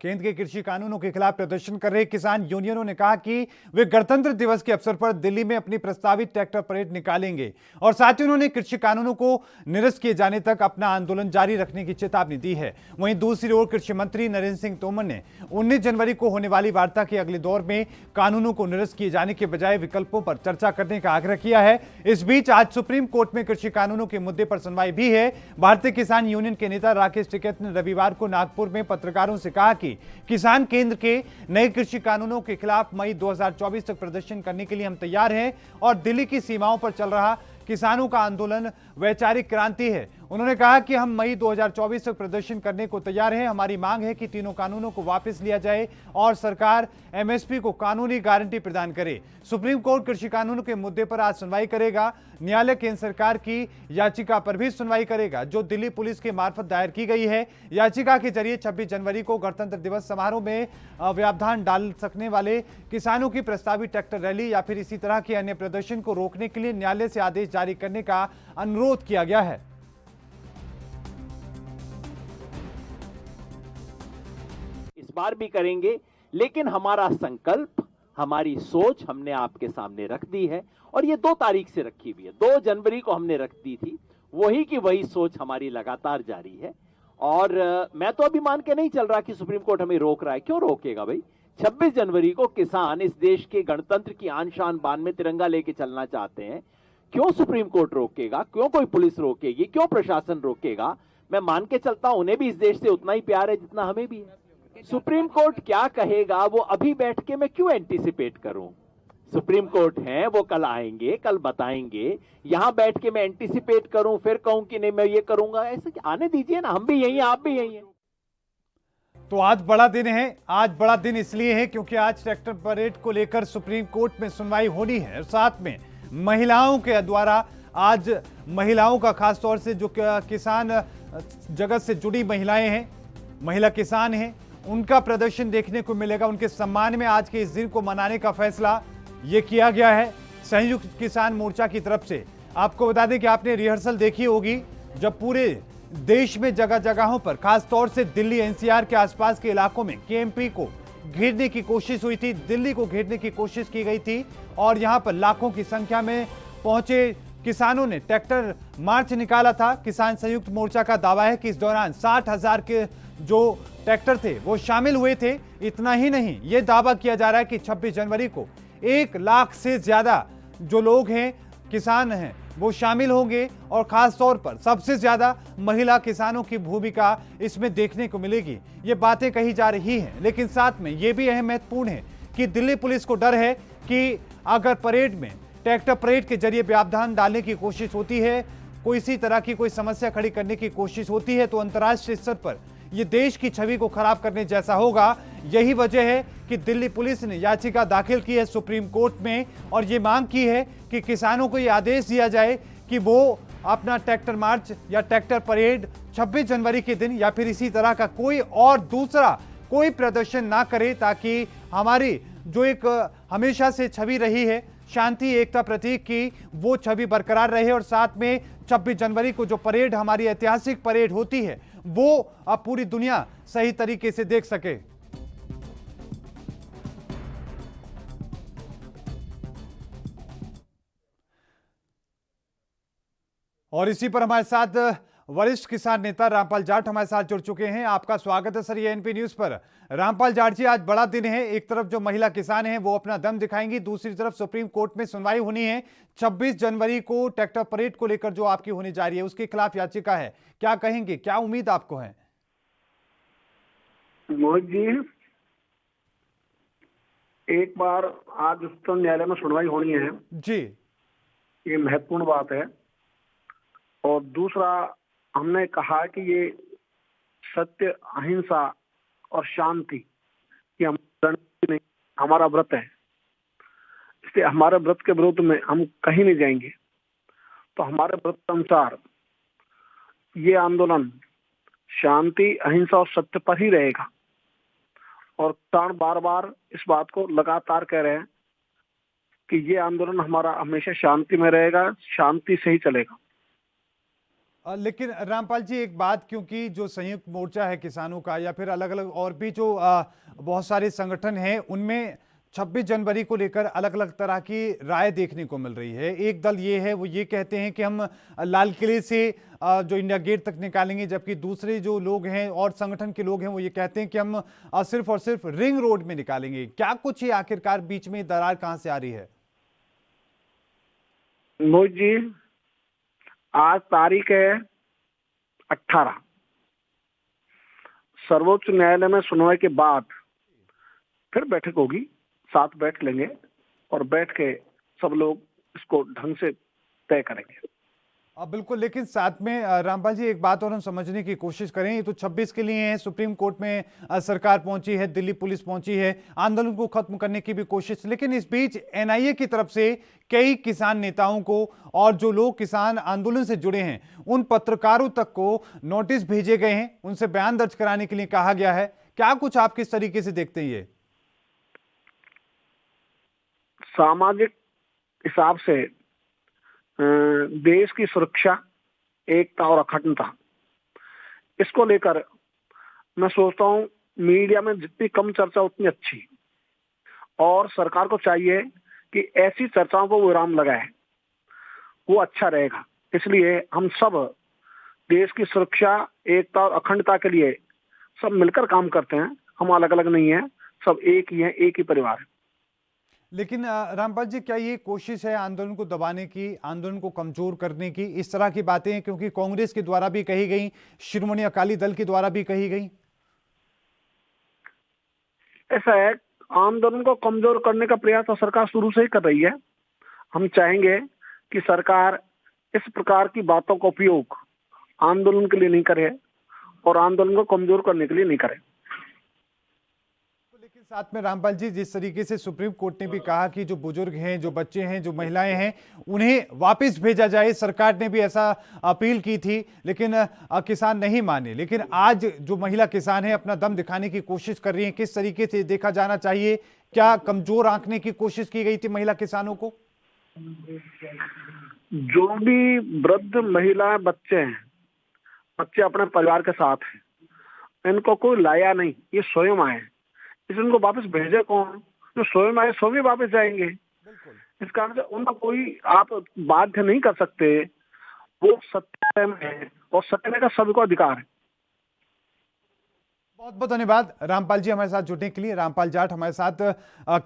केंद्र के कृषि कानूनों के खिलाफ प्रदर्शन कर रहे किसान यूनियनों ने कहा कि वे गणतंत्र दिवस के अवसर पर दिल्ली में अपनी प्रस्तावित ट्रैक्टर परेड निकालेंगे और साथ ही उन्होंने कृषि कानूनों को निरस्त किए जाने तक अपना आंदोलन जारी रखने की चेतावनी दी है। वहीं दूसरी ओर कृषि मंत्री नरेंद्र सिंह तोमर ने 19 जनवरी को होने वाली वार्ता के अगले दौर में कानूनों को निरस्त किए जाने के बजाय विकल्पों पर चर्चा करने का आग्रह किया है। इस बीच आज सुप्रीम कोर्ट में कृषि कानूनों के मुद्दे पर सुनवाई भी है। भारतीय किसान यूनियन के नेता राकेश टिकैत ने रविवार को नागपुर में पत्रकारों से कहा कि किसान केंद्र के नए कृषि कानूनों के खिलाफ मई 2024 तक प्रदर्शन करने के लिए हम तैयार हैं और दिल्ली की सीमाओं पर चल रहा किसानों का आंदोलन वैचारिक क्रांति है। उन्होंने कहा कि हम मई 2024 तक प्रदर्शन करने को तैयार हैं। हमारी मांग है कि तीनों कानूनों को वापस लिया जाए और सरकार एमएसपी को कानूनी गारंटी प्रदान करे। सुप्रीम कोर्ट कृषि कानूनों के मुद्दे पर आज सुनवाई करेगा। न्यायालय केंद्र सरकार की याचिका पर भी सुनवाई करेगा जो दिल्ली पुलिस के मार्फत दायर की गई है। याचिका के जरिए 26 जनवरी को गणतंत्र दिवस समारोह में व्यवधान डाल सकने वाले किसानों की प्रस्तावित ट्रैक्टर रैली या फिर इसी तरह के अन्य प्रदर्शन को रोकने के लिए न्यायालय से आदेश जारी करने का अनुरोध किया गया है। इस बार भी करेंगे, लेकिन हमारा संकल्प, हमारी सोच हमने आपके सामने रख दी है और ये 2 तारीख से रखी हुई है। 2 जनवरी को हमने रख दी थी, वही की वही सोच हमारी लगातार जारी है। और मैं तो अभी मान के नहीं चल रहा कि सुप्रीम कोर्ट हमें रोक रहा है। क्यों रोकेगा भाई? 26 जनवरी को किसान इस देश के गणतंत्र की आन शान बान में तिरंगा लेके चलना चाहते हैं। क्यों सुप्रीम कोर्ट रोकेगा? क्यों कोई पुलिस रोकेगी? क्यों प्रशासन रोकेगा? मैं मान के चलता हूं उन्हें भी इस देश से उतना ही प्यार है जितना हमें भी है। सुप्रीम कोर्ट क्या कहेगा वो अभी बैठ के मैं क्यों एंटीसिपेट करूं? सुप्रीम कोर्ट है, वो कल आएंगे, कल बताएंगे। यहां बैठ के मैं एंटीसिपेट करूं, फिर कहूं कि नहीं मैं ये करूंगा, ऐसे आने दीजिए ना। हम भी यही हैं, आप भी यही हैं। तो आज बड़ा दिन है। आज बड़ा दिन इसलिए है क्योंकि आज ट्रैक्टर परेड को लेकर सुप्रीम कोर्ट में सुनवाई होनी है और साथ में महिलाओं के द्वारा आज महिलाओं का खास तौर से जो किसान जगत से जुड़ी महिलाएं हैं, महिला किसान हैं, उनका प्रदर्शन देखने को मिलेगा। उनके सम्मान में आज के इस दिन को मनाने का फैसला ये किया गया है संयुक्त किसान मोर्चा की तरफ से। आपको बता दें कि आपने रिहर्सल देखी होगी जब पूरे देश में जगह जगहों पर खास तौर से दिल्ली एनसीआर के आसपास के इलाकों में केएमपी को घेरने की कोशिश हुई थी, दिल्ली को घेरने की कोशिश की गई थी और यहां पर लाखों की संख्या में पहुंचे किसानों ने ट्रैक्टर मार्च निकाला था। किसान संयुक्त मोर्चा का दावा है कि इस दौरान 60,000 के जो ट्रैक्टर थे वो शामिल हुए थे। इतना ही नहीं, यह दावा किया जा रहा है कि 26 जनवरी को 1 लाख से ज्यादा जो लोग हैं, किसान हैं, वो शामिल होंगे और खास तौर पर सबसे ज्यादा महिला किसानों की भूमिका इसमें देखने को मिलेगी। ये बातें कही जा रही हैं, लेकिन साथ में ये भी अहम महत्वपूर्ण है कि दिल्ली पुलिस को डर है कि अगर परेड में ट्रैक्टर परेड के जरिए व्यवधान डालने की कोशिश होती है, कोई इसी तरह की कोई समस्या खड़ी करने की कोशिश होती है तो अंतर्राष्ट्रीय स्तर पर यह देश की छवि को खराब करने जैसा होगा। यही वजह है कि दिल्ली पुलिस ने याचिका दाखिल की है सुप्रीम कोर्ट में और ये मांग की है कि किसानों को यह आदेश दिया जाए कि वो अपना ट्रैक्टर मार्च या ट्रैक्टर परेड 26 जनवरी के दिन या फिर इसी तरह का कोई और दूसरा कोई प्रदर्शन ना करे, ताकि हमारी जो एक हमेशा से छवि रही है शांति एकता प्रतीक की, वो छवि बरकरार रहे और साथ में 26 जनवरी को जो परेड हमारी ऐतिहासिक परेड होती है वो अब पूरी दुनिया सही तरीके से देख सके। और इसी पर हमारे साथ वरिष्ठ किसान नेता रामपाल जाट हमारे साथ जुड़ चुके हैं। आपका स्वागत है सर ये एनपी न्यूज पर। रामपाल जाट जी, आज बड़ा दिन है। एक तरफ जो महिला किसान हैं वो अपना दम दिखाएंगी, दूसरी तरफ सुप्रीम कोर्ट में सुनवाई होनी है 26 जनवरी को ट्रैक्टर परेड को लेकर जो आपकी होनी जा रही है उसके खिलाफ याचिका है। क्या कहेंगे, क्या उम्मीद आपको है? मोहित जी, एक बार आज उच्चतम न्यायालय में सुनवाई होनी है जी, ये महत्वपूर्ण बात है। और दूसरा, हमने कहा कि ये सत्य, अहिंसा और शांति ये हमारा व्रत है, इसलिए हमारे व्रत के विरुद्ध में हम कहीं नहीं जाएंगे। तो हमारे व्रत के अनुसार ये आंदोलन शांति, अहिंसा और सत्य पर ही रहेगा। और किसान बार बार इस बात को लगातार कह रहे हैं कि ये आंदोलन हमारा हमेशा शांति में रहेगा, शांति से ही चलेगा। लेकिन रामपाल जी एक बात, क्योंकि जो संयुक्त मोर्चा है किसानों का या फिर अलग अलग और भी जो बहुत सारे संगठन हैं, उनमें 26 जनवरी को लेकर अलग अलग तरह की राय देखने को मिल रही है। एक दल ये है, वो ये कहते हैं कि हम लाल किले से जो इंडिया गेट तक निकालेंगे, जबकि दूसरे जो लोग हैं और संगठन के लोग हैं वो ये कहते हैं कि हम सिर्फ और सिर्फ रिंग रोड में निकालेंगे। क्या कुछ ये आखिरकार बीच में दरार कहां से आ रही है? मोहित जी, आज तारीख है 18। सर्वोच्च न्यायालय में सुनवाई के बाद फिर बैठक होगी, साथ बैठ लेंगे और बैठ के सब लोग इसको ढंग से तय करेंगे। बिल्कुल, लेकिन साथ में रामपाल जी एक बात और हम समझने की कोशिश करें। ये तो 26 के लिए है, सुप्रीम कोर्ट में सरकार पहुंची है, दिल्ली पुलिस पहुंची है, आंदोलन को खत्म करने की भी कोशिश, लेकिन इस बीच एनआईए की तरफ से कई किसान नेताओं को और जो लोग किसान आंदोलन से जुड़े हैं उन पत्रकारों तक को नोटिस भेजे गए हैं, उनसे बयान दर्ज कराने के लिए कहा गया है। क्या कुछ आप किस तरीके से देखते हैं? ये सामाजिक हिसाब से देश की सुरक्षा, एकता और अखंडता, इसको लेकर मैं सोचता हूं मीडिया में जितनी कम चर्चा उतनी अच्छी, और सरकार को चाहिए कि ऐसी चर्चाओं को विराम लगाए, वो अच्छा रहेगा। इसलिए हम सब देश की सुरक्षा, एकता और अखंडता के लिए सब मिलकर काम करते हैं। हम अलग अलग नहीं है, सब एक ही है, एक ही परिवार है। लेकिन रामपाल जी, क्या ये कोशिश है आंदोलन को दबाने की, आंदोलन को कमजोर करने की? इस तरह की बातें हैं, क्योंकि कांग्रेस के द्वारा भी कही गई, शिरोमणि अकाली दल के द्वारा भी कही गई। ऐसा है, आंदोलन को कमजोर करने का प्रयास तो सरकार शुरू से ही कर रही है। हम चाहेंगे कि सरकार इस प्रकार की बातों का उपयोग आंदोलन के लिए नहीं करे और आंदोलन को कमजोर करने के लिए नहीं करे। लेकिन साथ में रामपाल जी, जिस तरीके से सुप्रीम कोर्ट ने भी कहा कि जो बुजुर्ग हैं, जो बच्चे हैं, जो महिलाएं हैं, उन्हें वापस भेजा जाए, सरकार ने भी ऐसा अपील की थी, लेकिन किसान नहीं माने। लेकिन आज जो महिला किसान है अपना दम दिखाने की कोशिश कर रही है, किस तरीके से देखा जाना चाहिए? क्या कमजोर आंकने की कोशिश की गई थी महिला किसानों को? जो भी वृद्ध महिला बच्चे हैं, बच्चे अपने परिवार के साथ हैं, इनको कोई लाया नहीं, ये स्वयं आए। इस इनको वापस भेजे कौन? जो स्वयं आए स्वयं वापस जाएंगे। इस कारण से उनका कोई आप बाध्य नहीं कर सकते। वो सत्य में है और सत्य का सभी को अधिकार है। बहुत बहुत धन्यवाद रामपाल जी हमारे साथ जुड़ने के लिए। रामपाल जाट हमारे साथ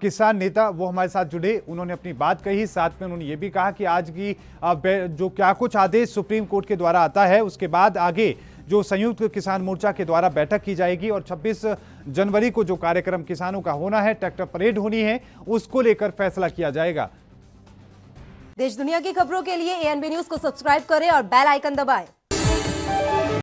किसान नेता, वो हमारे साथ जुड़े, उन्होंने अपनी बात कही। साथ में उन्होंने ये भी कहा कि आज की जो क्या कुछ आदेश सुप्रीम कोर्ट के द्वारा आता है, उसके बाद आगे जो संयुक्त किसान मोर्चा के द्वारा बैठक की जाएगी और 26 जनवरी को जो कार्यक्रम किसानों का होना है, ट्रैक्टर परेड होनी है, उसको लेकर फैसला किया जाएगा। देश दुनिया की खबरों के लिए ANB न्यूज को सब्सक्राइब करें और बेल आइकन दबाएं।